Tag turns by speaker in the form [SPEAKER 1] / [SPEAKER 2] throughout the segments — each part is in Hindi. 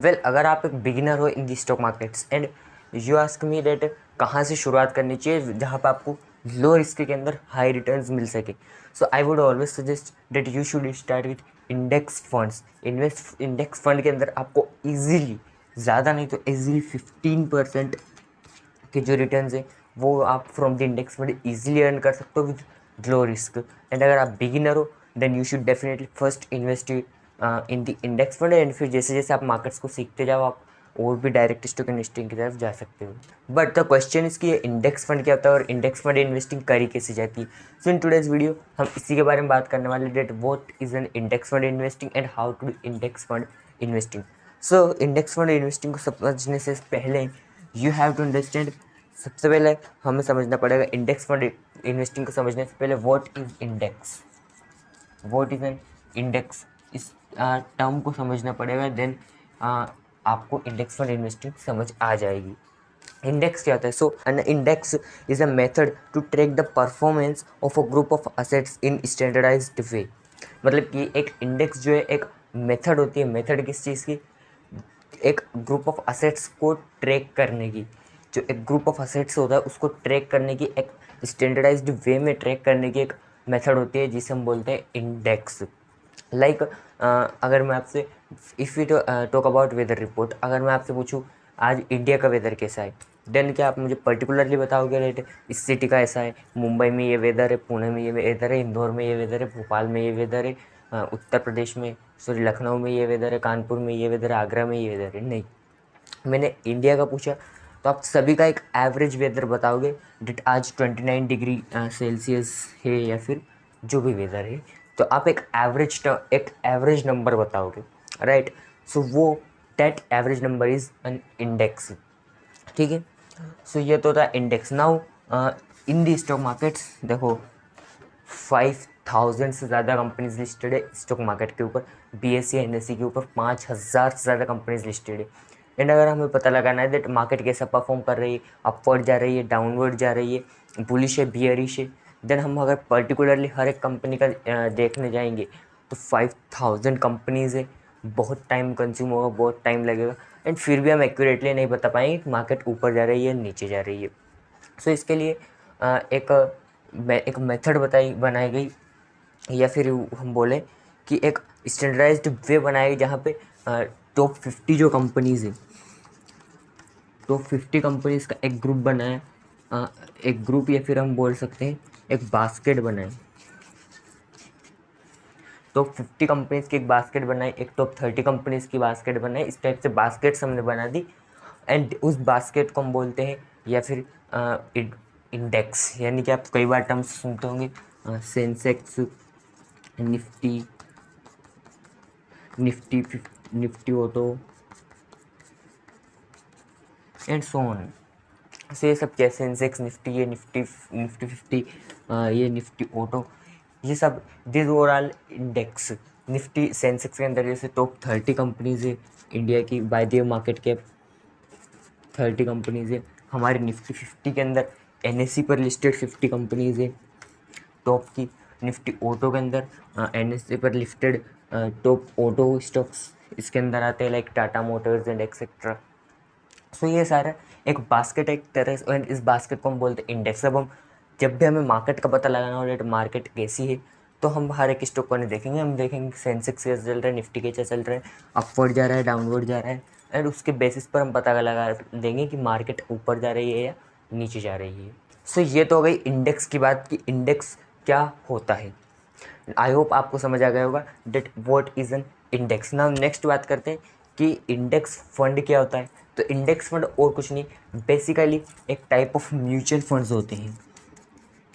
[SPEAKER 1] अगर आप एक बिगिनर हो in the stock markets and you ask me that कहाँ से शुरुआत करनी चाहिए जहाँ पे आपको लो रिस्क के अंदर हाई रिटर्न्स मिल सके, so I would always suggest that you should start with index funds. Index fund के अंदर आपको इजीली, ज़्यादा नहीं तो इजीली 15% के जो रिटर्न्स है वो आप from the index fund easily earn कर सकते हो विद लो रिस्क। एंड अगर आप बिगिनर हो then you should definitely first invest in the index fund, and फिर जैसे जैसे आप मार्केट्स को सीखते जाओ आप और भी डायरेक्ट स्टॉक इन्वेस्टिंग की तरफ जा सकते हो। बट द क्वेश्चन इज कि ये इंडेक्स फंड क्या होता है और इंडेक्स फंड इन्वेस्टिंग करी कैसे जाती है। सो इन टुडेज वीडियो हम इसी के बारे में बात करने वाले, that what is an index fund investing and how to do index fund investing. So index fund investing को समझने से पहले यू हैव टू अंडरस्टैंड, सबसे पहले हमें समझना पड़ेगा इंडेक्स फंड इन्वेस्टिंग को समझने से पहले what is index, what is an index, इस टर्म को समझना पड़ेगा। देन आपको इंडेक्स फंड इन्वेस्टिंग समझ आ जाएगी। इंडेक्स क्या होता है? So an index is a method to track the performance of a group of assets in standardised way. मतलब कि एक इंडेक्स जो है एक मेथड होती है। मेथड किस चीज़ की? एक ग्रुप ऑफ असेट्स को ट्रैक करने की। जो एक ग्रुप ऑफ असेट्स होता है उसको ट्रैक करने की एक स्टैंडर्डाइज्ड वे में ट्रैक करने की एक मेथड होती है जिसे हम बोलते हैं इंडेक्स। लाइक अगर मैं आपसे if you talk about whether report, अगर मैं आपसे पूछूं आज इंडिया का वेदर कैसा है, देन क्या आप मुझे पर्टिकुलरली बताओगे रेट इस सिटी का ऐसा है, मुंबई में ये वेदर है, पुणे में ये वेदर है, इंदौर में ये वेदर है, भोपाल में ये वेदर है, उत्तर प्रदेश में सॉरी लखनऊ में ये वेदर है, कानपुर में ये वेदर है, आगरा में ये वेदर है? नहीं, मैंने इंडिया का पूछा तो आप सभी का एक एवरेज वेदर बताओगे डेट आज 29 डिग्री सेल्सियस है या फिर जो भी वेदर है, तो आप एक एवरेज नंबर बताओगे, राइट? सो वो that average number is an index, ठीक है। सो ये तो था index. Now in the stock markets देखो 5000 से ज़्यादा कंपनीज लिस्टेड है स्टॉक मार्केट के ऊपर, BSE NSE के ऊपर 5000 से ज़्यादा कंपनीज लिस्टेड है। एंड अगर हमें पता लगाना है दैट मार्केट कैसा परफॉर्म कर रही है, अपवर्ड जा रही है, डाउनवर्ड जा रही है, बुलिश है, बियरिश है, देन हम अगर पर्टिकुलरली हर एक कंपनी का देखने जाएंगे तो 5000 कंपनीज़ है, बहुत टाइम कंज्यूम होगा, बहुत टाइम लगेगा, एंड फिर भी हम एक्यूरेटली नहीं बता पाएंगे कि मार्केट ऊपर जा रही है नीचे जा रही है। सो इसके लिए एक मेथड बनाई गई, या फिर हम बोलें कि एक स्टैंडर्डाइज्ड वे बनाई गई जहाँ पे टॉप 50 जो कंपनीज़ हैं, टॉप 50 कंपनीज़ का एक ग्रुप बनाए, एक ग्रुप या फिर हम बोल सकते हैं एक बास्केट बनाए। टॉप 50 कंपनीज़ की एक बास्केट बनाई, एक टॉप 30 कंपनीज़ की बास्केट बनाई, इस टाइप से बास्केट्स हमने बना दी। एंड उस बास्केट को हम बोलते हैं या फिर इंडेक्स, यानी कि आप कई बार टर्म्स सुनते होंगे Sensex, Nifty, Nifty auto and so on. से ये सब क्या, सेंसेक्स, निफ्टी, ये निफ्टी निफ्टी 50, ये निफ्टी ऑटो, ये सब this overall index. Nifty Sensex के अंदर जैसे टॉप 30 कंपनीज है इंडिया की by the market cap 30 companies है। हमारे निफ्टी 50 के अंदर NSE पर लिस्टेड 50 कंपनीज है टॉप की। निफ्टी ऑटो के अंदर NSE पर लिस्टेड टॉप ऑटो स्टॉक्स इसके अंदर आते हैं, like Tata motors and etcetera. So ये सारा एक बास्केट एक तरह से, इस बास्केट को हम बोलते हैं इंडेक्स। अब हम जब भी हमें मार्केट का पता लगाना हो, मार्केट कैसी है, तो हम हर एक स्टॉक को नहीं देखेंगे, हम देखेंगे सेंसेक्स कैसे चल रहा है, निफ्टी कैसे चल रहा है, अपवर्ड जा रहा है, डाउनवर्ड जा रहा है, एंड उसके बेसिस पर हम पता लगा देंगे कि मार्केट ऊपर जा रही है या नीचे जा रही है। सो ये तो हो गई इंडेक्स की बात कि इंडेक्स क्या होता है। आई होप आपको समझ आ गया होगा that what is an index. Now next बात करते हैं कि इंडेक्स फंड क्या होता है। तो इंडेक्स फंड और कुछ नहीं, बेसिकली एक टाइप ऑफ म्यूचुअल फंड्स होते हैं,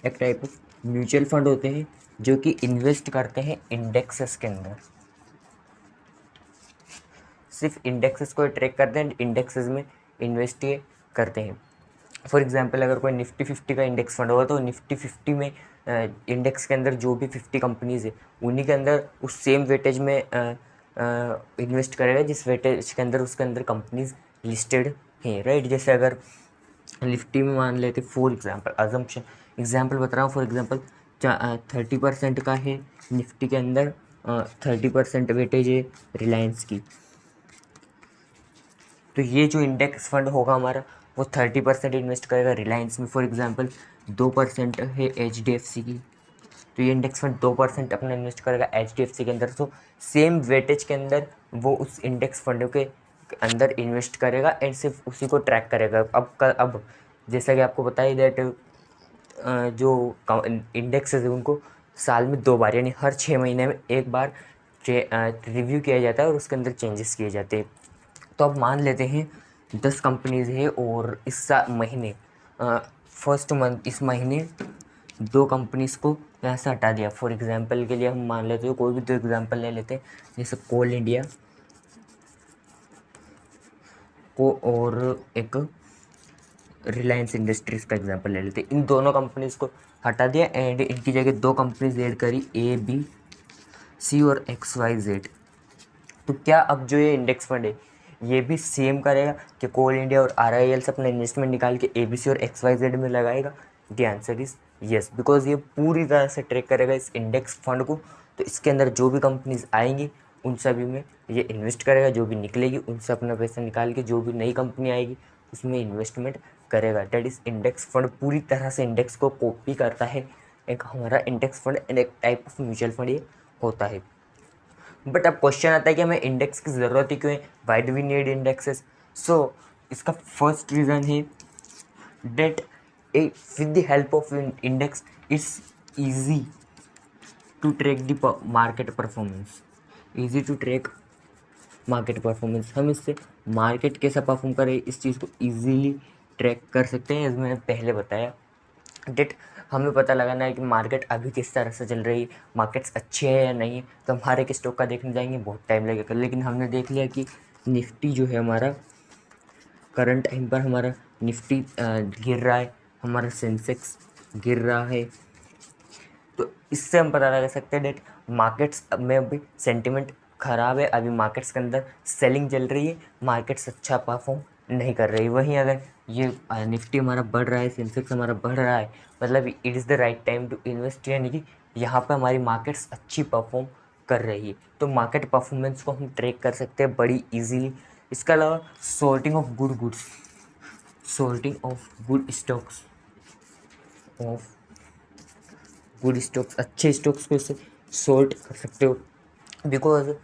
[SPEAKER 1] एक टाइप ऑफ म्यूचुअल फंड होते हैं जो कि इन्वेस्ट करते हैं इंडेक्सेस के अंदर, सिर्फ इंडेक्सेस को ट्रैक करते हैं, इंडेक्सेस में इन्वेस्ट करते हैं। फॉर एग्जांपल अगर कोई निफ्टी 50 का इंडेक्स फंड होगा तो निफ्टी 50 में इंडेक्स के अंदर जो भी 50 कंपनीज़ है उन्हीं के अंदर उस सेम वेटेज में इन्वेस्ट करेगा जिस वेटेज के अंदर उसके अंदर कंपनीज लिस्टेड हैं, राइट? जैसे अगर निफ्टी में मान लेते फॉर एग्जांपल, अजम्पशन एग्जांपल बता रहा हूँ, फॉर एग्जांपल 30% का है निफ्टी के अंदर, 30% वेटेज है रिलायंस की, तो ये जो इंडेक्स फंड होगा हमारा वो 30% इन्वेस्ट करेगा रिलायंस में, फॉर एग्जांपल 2% है HDFC की, तो ये इंडेक्स फंड 2% अपना इन्वेस्ट करेगा HDFC के अंदर। तो सेम वेटेज के अंदर वो उस इंडेक्स फंड के अंदर इन्वेस्ट करेगा एंड सिर्फ उसी को ट्रैक करेगा। अब जैसा कि आपको बताइए दैट जो इंडेक्स है उनको साल में 2 बार यानी हर 6 महीने में एक बार रिव्यू किया जाता है और उसके अंदर चेंजेस किए जाते हैं। तो अब मान लेते हैं 10 कंपनीज है और इस महीने फर्स्ट मंथ इस महीने 2 कंपनीज को यहाँ से हटा दिया। फॉर एग्जांपल के लिए हम मान लेते हैं, कोई भी 2 एग्जांपल ले लेते हैं, जैसे कोल इंडिया को और एक रिलायंस इंडस्ट्रीज़ का एग्जांपल ले लेते हैं। इन दोनों कंपनीज़ को हटा दिया एंड इनकी जगह 2 कंपनीज ऐड करी ABC और XYZ। तो क्या अब जो ये इंडेक्स फंड है ये भी सेम करेगा कि कोल इंडिया और RIL से अपना इन्वेस्टमेंट निकाल के ABC और XYZ में लगाएगा? The answer is yes, because ये पूरी तरह से ट्रैक करेगा इस इंडेक्स फंड को। तो इसके अंदर जो भी कंपनीज आएंगी उन सभी में ये इन्वेस्ट करेगा, जो भी निकलेगी उनसे अपना पैसा निकाल के जो भी नई कंपनी आएगी उसमें इन्वेस्टमेंट करेगा। दैट इज इंडेक्स फंड पूरी तरह से इंडेक्स को कॉपी करता है। एक हमारा इंडेक्स फंड एंड एक टाइप ऑफ म्यूचुअल फंड ये होता है। बट अब क्वेश्चन आता है कि हमें इंडेक्स की ज़रूरत ही क्यों है, why do we need indexes? So इसका फर्स्ट रीज़न है that with the help of index it's easy to track the market performance. Easy to track market performance, हम इससे मार्केट कैसा परफॉर्म करे इस चीज़ को ईजीली ट्रैक कर सकते हैं। मैंने पहले बताया डेट हमें पता लगाना है कि मार्केट अभी किस तरह से चल रही है, मार्केट्स अच्छे हैं या नहीं है। तो हम हर एक स्टॉक का देखने जाएंगे, बहुत टाइम लगेगा। लेकिन हमने देख लिया कि निफ्टी जो है हमारा करंट टाइम पर हमारा निफ्टी गिर रहा है, हमारा सेंसेक्स गिर रहा है। तो इससे हम पता लगा सकते हैं डेट मार्केट्स में अभी सेंटिमेंट ख़राब है, अभी मार्केट्स के अंदर सेलिंग चल रही है, मार्केट्स अच्छा परफॉर्म नहीं कर रही। वहीं अगर ये निफ्टी हमारा बढ़ रहा है, सेंसेक्स हमारा बढ़ रहा है, मतलब it is the right time to invest, यानी कि यहाँ पर हमारी मार्केट्स अच्छी परफॉर्म कर रही है। तो मार्केट परफॉर्मेंस को हम ट्रैक कर सकते हैं बड़ी इजीली। इसके अलावा sorting of good goods, sorting of good stocks, of good stocks, अच्छे स्टॉक्स को इससे सॉर्ट कर सकते हो। बिकॉज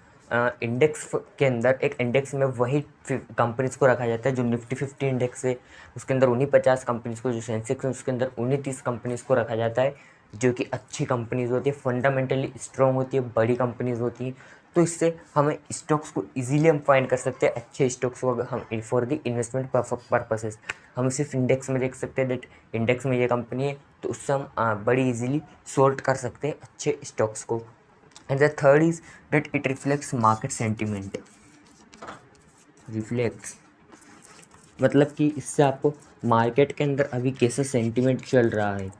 [SPEAKER 1] इंडेक्स के अंदर एक इंडेक्स में वही कंपनीज को रखा जाता है जो निफ्टी 50 इंडेक्स है, उसके अंदर उन्हीं 50 कंपनीज को, जो सेंसेक्स है उसके अंदर उन्हीं 30 कंपनीज को रखा जाता है जो कि अच्छी कंपनीज होती है, फंडामेंटली स्ट्रॉन्ग होती है, बड़ी कंपनीज होती हैं। तो इससे हमें स्टॉक्स को इजीली हम फाइंड कर सकते हैं, अच्छे स्टॉक्स को हम फॉर द इन्वेस्टमेंट पर्पसेस। हम सिर्फ इंडेक्स में देख सकते हैं दैट इंडेक्स में ये कंपनी है, तो उससे हम बड़ी इजीली सॉर्ट कर सकते हैं अच्छे स्टॉक्स को। And the third is that it reflects market sentiment. Reflects मतलब कि इससे आपको मार्केट के अंदर अभी कैसा सेंटिमेंट चल रहा है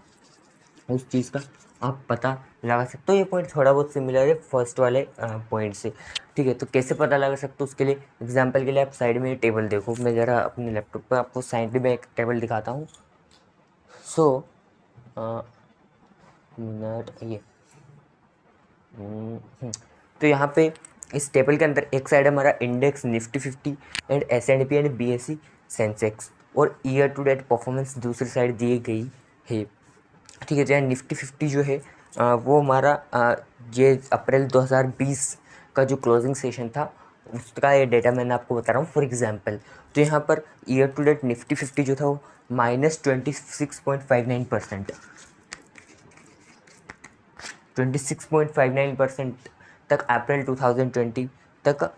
[SPEAKER 1] उस चीज़ का आप पता लगा सकते हो। ये पॉइंट थोड़ा बहुत सिमिलर है फर्स्ट वाले पॉइंट से, ठीक है। तो कैसे पता लगा सकते हो, उसके लिए एग्जांपल के लिए आप साइड में ये टेबल देखो। मैं ज़रा अपने लैपटॉप पर आपको साइड में एक टेबल दिखाता हूँ। सो मिनट ये तो यहाँ पे इस टेबल के अंदर एक साइड हमारा index Nifty 50 and S&P and BSE Sensex, और ईयर टू डेट परफॉर्मेंस दूसरी साइड दी गई है, ठीक है। जहाँ निफ्टी 50 जो है वो हमारा ये अप्रैल 2020 का जो क्लोजिंग सेशन था उसका ये डेटा मैंने आपको बता रहा हूँ फॉर एग्जांपल। तो यहाँ per year to date Nifty 50 जो था वो -26.59%, 26.59% तक अप्रैल 2020 तक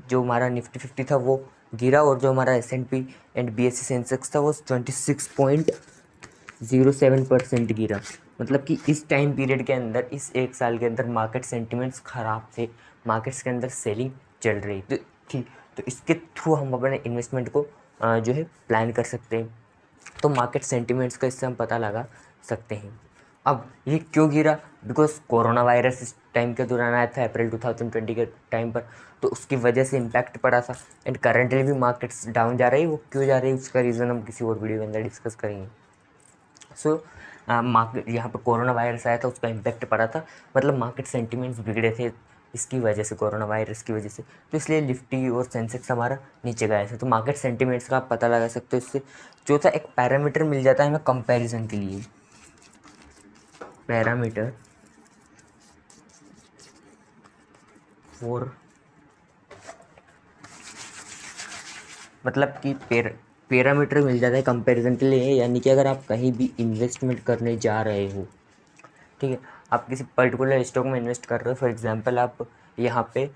[SPEAKER 1] जो हमारा निफ्टी 50 था वो गिरा, और जो हमारा S&P एंड BSE सेंसेक्स था वो 26.07% गिरा। मतलब कि इस टाइम पीरियड के अंदर, इस एक साल के अंदर मार्केट सेंटिमेंट्स ख़राब थे, मार्केट्स के अंदर सेलिंग चल रही तो थी। तो इसके थ्रू हम अपने इन्वेस्टमेंट को जो है प्लान कर सकते हैं। तो मार्केट सेंटिमेंट्स का इससे हम पता लगा सकते हैं। अब ये क्यों गिरा? बिकॉज कोरोना वायरस इस टाइम के दौरान आया था अप्रैल 2020 के टाइम पर, तो उसकी वजह से इम्पैक्ट पड़ा था। एंड करंटली भी मार्केट्स डाउन जा रही है, वो क्यों जा रही है उसका रीज़न हम किसी और वीडियो के अंदर डिस्कस करेंगे। सो मार्केट यहाँ पर कोरोना वायरस आया था, उसका इम्पैक्ट पड़ा था, मतलब मार्केट सेंटिमेंट्स बिगड़े थे इसकी वजह से, कोरोना वायरस की वजह से, तो इसलिए निफ्टी और सेंसेक्स हमारा नीचे गया है। तो मार्केट सेंटिमेंट्स का आप पता लगा सकते हो इससे। चौथा एक पैरामीटर मिल जाता है हमें कंपैरिजन के लिए, पैरामीटर फॉर, मतलब कि पैरामीटर मिल जाता है कंपैरिजन के लिए, यानी कि अगर आप कहीं भी इन्वेस्टमेंट करने जा रहे हो, ठीक है, आप किसी पर्टिकुलर स्टॉक में इन्वेस्ट कर रहे हो, फॉर एग्जांपल आप यहाँ पे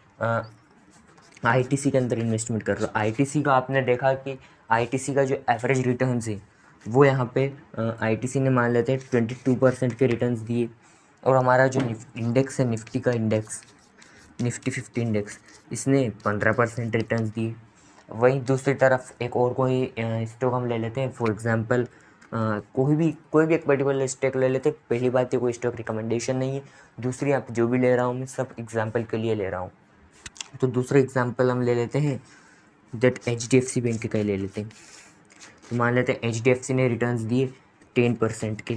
[SPEAKER 1] आईटीसी के अंदर इन्वेस्टमेंट कर रहे हो। आईटीसी का आपने देखा कि आईटीसी का जो एवरेज रिटर्न्स है वो यहाँ पे आईटीसी ने मान लेते हैं 22% के रिटर्न्स दिए, और हमारा जो इंडेक्स है निफ्टी का इंडेक्स, निफ्टी 50 इंडेक्स, इसने 15% रिटर्न्स दिए। वहीं दूसरी तरफ एक और कोई स्टॉक हम ले लेते हैं, फॉर एग्जांपल कोई भी एक पर्टिकुलर स्टॉक ले लेते हैं। पहली बात ये कोई स्टॉक रिकमेंडेशन नहीं है, दूसरी आप जो भी ले रहा हूँ मैं सब एग्जांपल के लिए ले रहा हूँ। तो दूसरा एग्जांपल हम ले लेते हैं दैट HDFC बैंक का ही ले लेते हैं। तो मान लेते हैं HDFC ने रिटर्न्स दिए 10% के,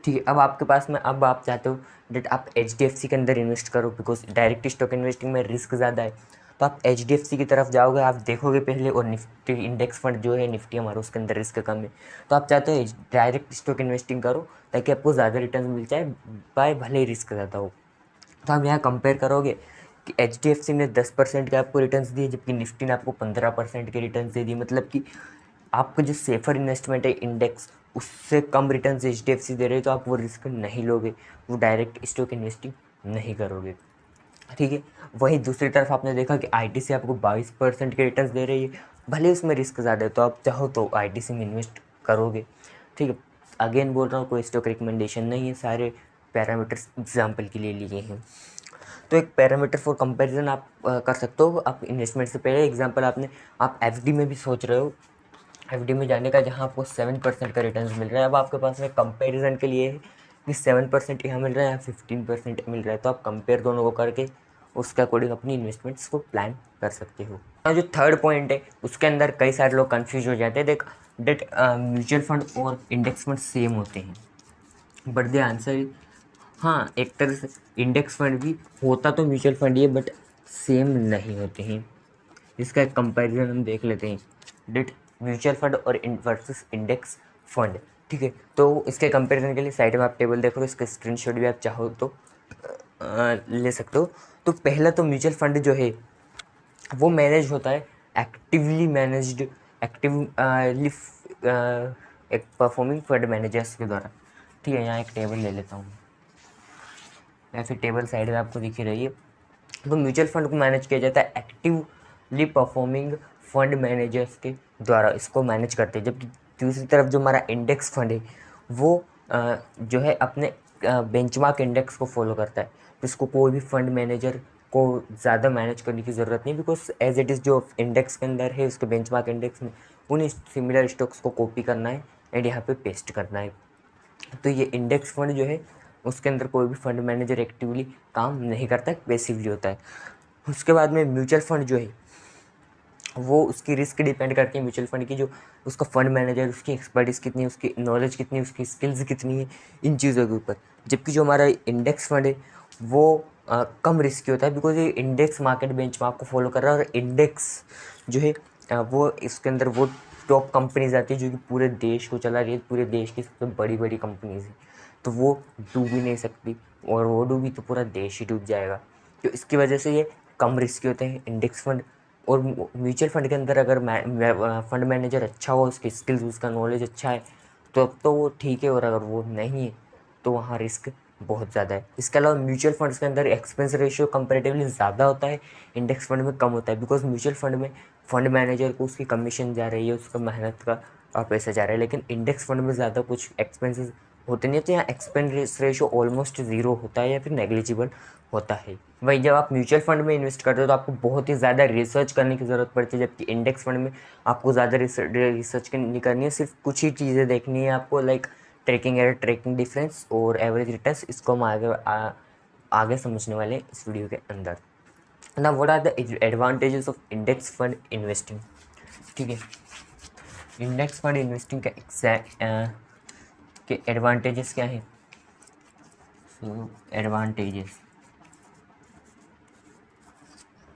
[SPEAKER 1] ठीक है। अब आपके पास में, अब आप चाहते हो डेट आप HDFC के अंदर इन्वेस्ट करो, बिकॉज डायरेक्ट स्टॉक इन्वेस्टिंग में रिस्क ज़्यादा है। तो आप HDFC की तरफ जाओगे, आप देखोगे पहले, और निफ्टी इंडेक्स फंड जो है निफ्टी हमारा, उसके अंदर रिस्क कम है। तो आप चाहते हो डायरेक्ट स्टॉक इन्वेस्टिंग करो ताकि आपको ज़्यादा रिटर्न मिल जाए, बाय भले ही रिस्क ज़्यादा हो। तो आप यहाँ कंपेयर करोगे कि HDFC ने 10% के आपको रिटर्न्स दिए, जबकि निफ्टी ने आपको 15% के रिटर्न्स दे दिए। मतलब कि आपका जो सेफर इन्वेस्टमेंट है इंडेक्स, उससे कम रिटर्न्स HDFC दे रहे हैं, तो आप वो रिस्क नहीं लोगे, वो डायरेक्ट स्टॉक इन्वेस्टिंग नहीं करोगे, ठीक है। वहीं दूसरी तरफ आपने देखा कि ITC आपको 22% के रिटर्न्स दे रही है, भले उसमें रिस्क ज़्यादा है, तो आप चाहो तो ITC में इन्वेस्ट करोगे, ठीक है। अगेन बोल रहा हूँ, कोई स्टॉक रिकमेंडेशन नहीं है, सारे पैरामीटर्स एग्जाम्पल के लिए लिए हैं। तो एक पैरामीटर फॉर कंपैरिजन आप कर सकते हो। आप इन्वेस्टमेंट से पहले एग्जांपल आप FD में भी सोच रहे हो, FD में जाने का, जहां आपको 7% का रिटर्न मिल रहा है। अब आपके पास में कंपैरिजन के लिए है कि 7% यहाँ मिल रहा है या 15% मिल रहा है, तो आप कंपेयर दोनों को करके उसके अकॉर्डिंग अपनी इन्वेस्टमेंट्स को प्लान कर सकते हो। और जो थर्ड पॉइंट है उसके अंदर कई सारे लोग कन्फ्यूज हो जाते हैं। देख डेट म्यूचुअल फंड और इंडेक्स फंड सेम होते हैं, बट द आंसर, हाँ, एक तरह से इंडेक्स फंड भी होता तो म्यूचुअल फंड ही है, बट सेम नहीं होते हैं। इसका एक कंपैरिजन हम देख लेते हैं, डेट म्यूचुअल फंड और वर्सेस इंडेक्स फंड, ठीक है। तो इसके कंपैरिजन के लिए साइड में आप टेबल देखो, इसका स्क्रीनशॉट भी आप चाहो तो ले सकते हो। तो पहला तो म्यूचुअल फंड जो है वो मैनेज होता है एक्टिवली मैनेज्ड, एक्टिवली एक परफॉर्मिंग फंड मैनेजर्स के द्वारा, ठीक है। यहाँ एक टेबल ले लेता हूँ, या फिर टेबल साइड में आपको दिख ही रही है। तो म्यूचुअल फंड को मैनेज किया जाता है एक्टिवली परफॉर्मिंग फंड मैनेजर्स के द्वारा, इसको मैनेज करते हैं। जबकि दूसरी तरफ जो हमारा इंडेक्स फंड है वो जो है अपने बेंचमार्क इंडेक्स को फॉलो करता है, तो इसको कोई भी फंड मैनेजर को ज़्यादा मैनेज करने की ज़रूरत नहीं, बिकॉज एज इट इज़ जो इंडेक्स के अंदर है उसके बेंचमार्क इंडेक्स में उन सिमिलर स्टॉक्स को कॉपी करना है एंड यहाँ पे पेस्ट करना है। तो ये इंडेक्स फंड जो है उसके अंदर कोई भी फंड मैनेजर एक्टिवली काम नहीं करता है, पैसिवली होता है। उसके बाद में म्यूचुअल फंड जो है वो उसकी रिस्क डिपेंड करती है म्यूचुअल फंड की, जो उसका फंड मैनेजर, उसकी एक्सपर्टीज़ कितनी है, उसकी नॉलेज कितनी है, उसकी स्किल्स कितनी है, इन चीज़ों के ऊपर। जबकि जो हमारा इंडेक्स फंड है वो कम रिस्की होता है, बिकॉज ये इंडेक्स मार्केट बेंचमार्क को फॉलो कर रहा है, और इंडेक्स जो है वो इसके अंदर वो टॉप कंपनीज आती है जो कि पूरे देश को चला रही है, पूरे देश की सबसे बड़ी बड़ी कंपनीज है, तो वो डूब ही नहीं सकती, और वो डूबी तो पूरा देश ही डूब जाएगा। तो इसकी वजह से ये कम रिस्की होते हैं इंडेक्स फंड। और म्यूचुअल फंड के अंदर अगर फंड मैनेजर अच्छा हो, उसकी स्किल्स, उसका नॉलेज अच्छा है, तो अब तो वो ठीक है, और अगर वो नहीं है तो वहाँ रिस्क बहुत ज़्यादा है। इसके अलावा म्यूचुअल फंड्स के अंदर एक्सपेंस रेशियो कंपैरेटिवली ज़्यादा होता है, इंडेक्स फंड में कम होता है, बिकॉज म्यूचुअल फंड में फंड मैनेजर को उसकी कमीशन जा रही है, उसका मेहनत का पैसा जा रहा है, लेकिन इंडेक्स फंड में ज़्यादा कुछ एक्सपेंसेस होते नहीं, तो यहाँ एक्सपेंस रेशियो ऑलमोस्ट ज़ीरो होता है या फिर नेग्लिजिबल होता है। वही जब आप म्यूचुअल फंड में इन्वेस्ट करते हो तो आपको बहुत ही ज़्यादा रिसर्च करने की ज़रूरत पड़ती है, जबकि इंडेक्स फंड में आपको ज़्यादा रिसर्च नहीं करनी है, सिर्फ कुछ ही चीज़ें देखनी है आपको, like tracking error, tracking difference और एवरेज रिटर्न्स। इसको हम आगे समझने वाले हैं इस वीडियो के अंदर। ना what are the advantages of index fund investing, ठीक है। इंडेक्स फंड इन्वेस्टिंग के एडवांटेजेस क्या हैं? So advantages,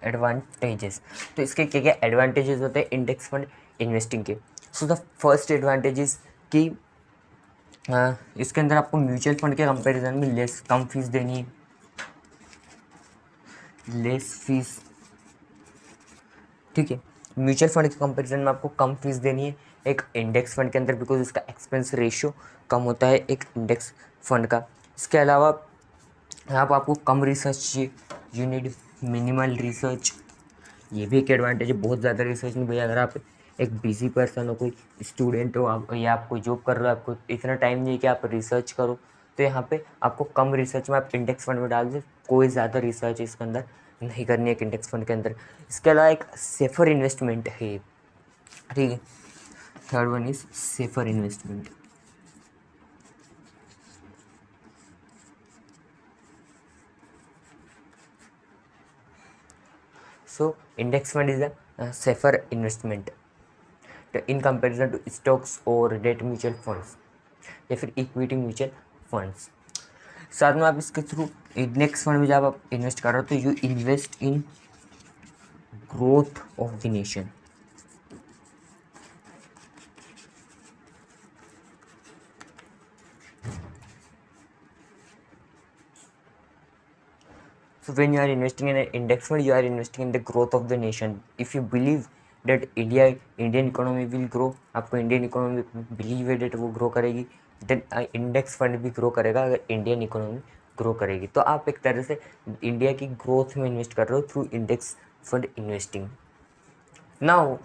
[SPEAKER 1] advantages. तो इसके क्या क्या एडवांटेजेस होते हैं इंडेक्स फंड इन्वेस्टिंग के। सो द फर्स्ट एडवांटेजेस कि इसके अंदर आपको म्यूचुअल फंड के कंपैरिजन में कम फीस देनी है, लेस फीस, ठीक है। म्यूचुअल फंड के कंपैरिजन में आपको कम फीस देनी है एक इंडेक्स फंड के अंदर, बिकॉज इसका एक्सपेंस रेशियो कम होता है एक इंडेक्स फंड का। इसके अलावा यहाँ पर आपको कम रिसर्च चाहिए, यू नीड मिनिमल रिसर्च, ये भी एक एडवांटेज है। बहुत ज़्यादा रिसर्च नहीं भैया, अगर आप एक बिजी पर्सन हो, कोई स्टूडेंट हो आप, या आप कोई जॉब कर रहे हो, आपको इतना टाइम नहीं है कि आप रिसर्च करो, तो यहाँ पे आपको कम रिसर्च में आप इंडेक्स फंड में डाल दे, कोई ज़्यादा रिसर्च इसके अंदर नहीं करनी है एक इंडेक्स फंड के अंदर। इसके अलावा एक सेफर इन्वेस्टमेंट है, ठीक है। Third one is safer investment. So index fund is a safer investment in comparison to stocks or debt mutual funds या फिर इक्विटी म्यूचुअल फंड्स। साथ में आप इसके थ्रू इंडेक्स फंड में जब आप इन्वेस्ट कर रहे हो तो you invest in growth of the nation. So when you are investing in an index fund, you are investing in the growth of the nation. If you believe that Indian economy will grow, आपको इंडियन इकोनॉमी बिलीव है डेट वो ग्रो करेगी, देन इंडेक्स फंड भी ग्रो करेगा अगर इंडियन इकोनॉमी ग्रो करेगी। तो आप एक तरह से इंडिया की ग्रोथ में इन्वेस्ट कर रहे हो through index fund investing. Now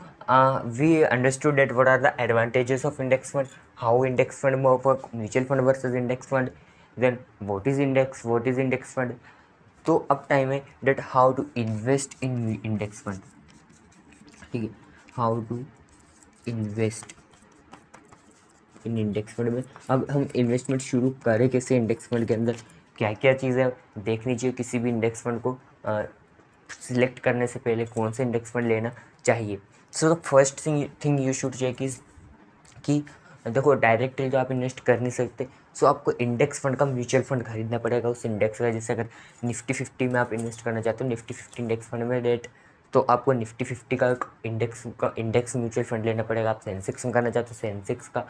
[SPEAKER 1] we understood that what are the advantages of index fund, how index fund work, mutual fund versus index fund, then what is index fund। तो अब टाइम है that how to invest in index fund, ठीक है। how to invest in index fund में अब हम इन्वेस्टमेंट शुरू करें कैसे इंडेक्स फंड के अंदर, क्या क्या चीज़ें देखनी चाहिए किसी भी इंडेक्स फंड को सिलेक्ट करने से पहले, कौन से इंडेक्स फंड लेना चाहिए। So the first thing you should check is कि देखो डायरेक्टली तो आप इन्वेस्ट कर नहीं सकते, सो आपको इंडेक्स फंड का म्यूचुअल फंड खरीदना पड़ेगा उस इंडेक्स का। जैसे अगर निफ्टी 50 में आप इन्वेस्ट करना चाहते हो, निफ्टी 50 इंडेक्स फंड में डेट, तो आपको निफ्टी 50 का इंडेक्स म्यूचुअल फंड लेना पड़ेगा। आप सेंसेक्स में करना चाहते हो, सेंसेक्स का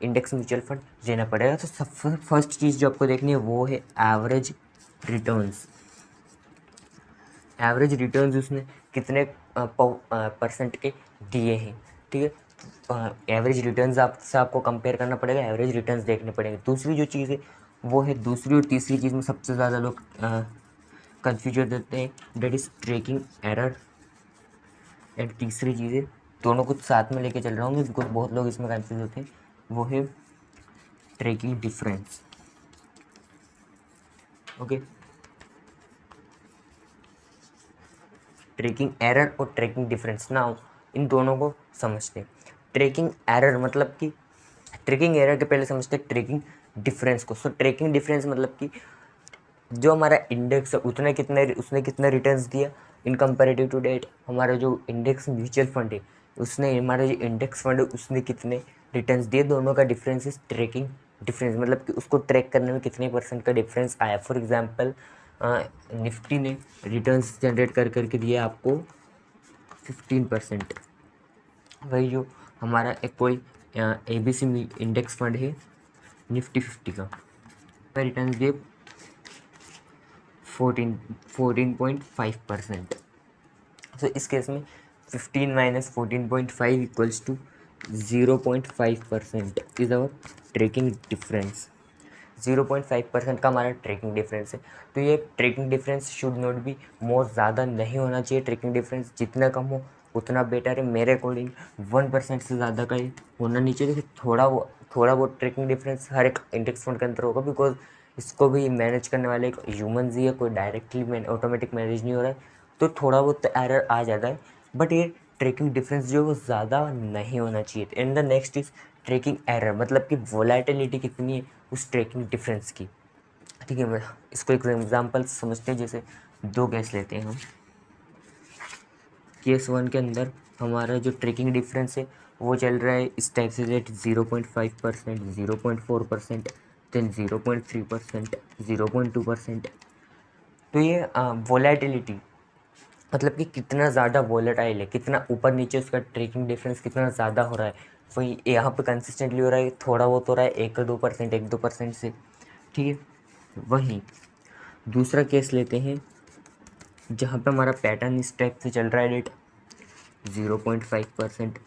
[SPEAKER 1] इंडेक्स म्यूचुअल फंड लेना पड़ेगा। तो सब फर्स्ट चीज़ जो आपको देखनी है वो है एवरेज रिटर्न्स। एवरेज रिटर्न्स उसने कितने परसेंट के दिए हैं, ठीक है। एवरेज रिटर्न्स आपसे आपको कंपेयर करना पड़ेगा, एवरेज रिटर्न्स देखने पड़ेंगे। दूसरी जो चीज़ है वो है, दूसरी और तीसरी चीज़ में सबसे ज़्यादा लोग कंफ्यूज हो देते हैं, that is tracking error. And तीसरी चीज़ है, दोनों कुछ साथ में लेके चल रहा हूँ मैं बिकॉज बहुत लोग इसमें कंफ्यूज होते हैं, वो है tracking difference. Okay, tracking error और ट्रैकिंग डिफरेंस। नाउ इन दोनों को समझते हैं। ट्रैकिंग एरर मतलब कि, ट्रैकिंग एरर के पहले समझते हैं ट्रैकिंग डिफरेंस को। सो ट्रैकिंग डिफरेंस मतलब कि जो हमारा इंडेक्स है उसने कितने रिटर्न्स दिया इन कंपेरेटिव टू डेट। हमारा जो इंडेक्स म्यूचुअल फंड है उसने, हमारा जो इंडेक्स फंड है उसने कितने रिटर्न्स दिए, दोनों का डिफरेंस इज ट्रैकिंग डिफरेंस। मतलब कि उसको ट्रैक करने में कितने % का डिफरेंस आया। फॉर एग्जांपल निफ्टी ने रिटर्न्स जनरेट करके दिए आपको 15%। वही जो हमारा एक कोई ABC इंडेक्स फंड है निफ्टी 50 का, रिटर्न्स दिए 14.5%। सो इस केस में 15 minus 14.5 equals to 0.5% is our tracking difference. 0.5% का हमारा ट्रैकिंग डिफरेंस है। तो ये tracking difference should not be more, ज़्यादा नहीं होना चाहिए। ट्रैकिंग डिफरेंस जितना कम हो उतना बेटर है मेरे अकॉर्डिंग। 1% से ज़्यादा का ही होना नहीं चाहिए। देखिए थोड़ा बहुत ट्रैकिंग डिफरेंस हर एक इंडेक्स फंड के अंदर होगा, बिकॉज इसको भी मैनेज करने वाले एक ह्यूमंस ही है, कोई डायरेक्टली ऑटोमेटिक मैनेज नहीं हो रहा है, तो थोड़ा बहुत एरर आ जाता है। बट ये ट्रैकिंग डिफरेंस जो है वो ज़्यादा नहीं होना चाहिए। And the next is tracking error, मतलब कि वोलेटिलिटी कितनी है उस ट्रैकिंग डिफरेंस की, ठीक है। मैं इसको एक एग्जांपल समझते हैं। जैसे दो केस लेते हैं हम। केस 1 के अंदर हमारा जो ट्रैकिंग डिफरेंस है वो चल रहा है इस टाइप से, रेट 0.5%, 0.4%, देन 0.3%, 0.2%। तो ये वोलेटिलिटी मतलब कि कितना ज़्यादा वोलेटाइल है, कितना ऊपर नीचे उसका ट्रेकिंग डिफरेंस कितना ज़्यादा हो रहा है। वही यहाँ पे कंसिस्टेंटली हो रहा है, थोड़ा बहुत हो रहा है 1-2%, 1-2% से, ठीक है। वहीं दूसरा केस लेते हैं जहाँ पे हमारा पैटर्न इस टाइप से चल रहा है डेट 0.5%,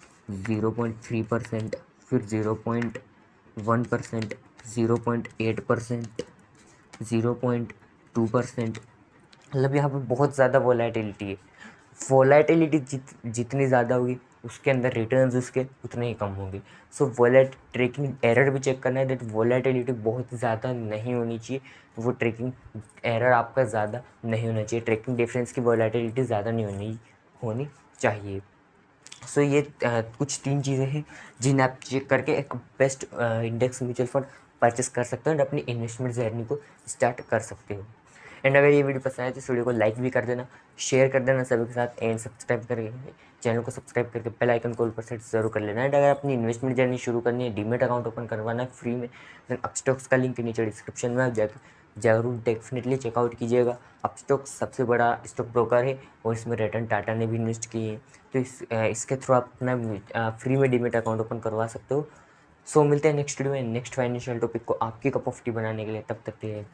[SPEAKER 1] 0.3%, फिर 0.1%, 0.8%, 0.2%। मतलब यहाँ पे बहुत ज़्यादा वोलेटिलिटी है। वोलेटिलिटी जितनी ज़्यादा होगी उसके अंदर रिटर्न्स उसके उतने ही कम होंगे। सो वोलेट ट्रेकिंग एरर भी चेक करना है, दैट वोलेटिलिटी बहुत ज़्यादा नहीं होनी चाहिए, वो ट्रेकिंग एरर आपका ज़्यादा नहीं होना चाहिए, ट्रेकिंग डिफरेंस की वोलेटिलिटी ज़्यादा नहीं होनी चाहिए। सो ये कुछ 3 चीज़ें हैं जिन्हें आप चेक करके एक best index mutual fund purchase कर सकते हो और अपनी इन्वेस्टमेंट जर्नी को स्टार्ट कर सकते हो। एंड अगर ये वीडियो पसंद आए तो इस वीडियो को लाइक भी कर देना, शेयर कर देना सभी के साथ, एंड सब्सक्राइब करके चैनल को सब्सक्राइब करके बेल आइकन को ऑल पर सेट जरूर कर लेना। एंड अगर अपनी इन्वेस्टमेंट जर्नी शुरू करनी है, डीमेट अकाउंट ओपन करवाना है फ्री में, देन अपस्टॉक्स का लिंक नीचे डिस्क्रिप्शन में आप जरूर डेफिनेटली चेकआउट कीजिएगा। अपस्टॉक्स सबसे बड़ा स्टॉक ब्रोकर है और इसमें रतन टाटा ने भी इन्वेस्ट किए हैं, तो इसके थ्रू आप अपना फ्री में डीमेट अकाउंट ओपन करवा सकते हो। सो मिलते हैं नेक्स्ट वीडियो में नेक्स्ट फाइनेंशियल टॉपिक को आपकी कप ऑफ टी बनाने के लिए। तब तक के लिए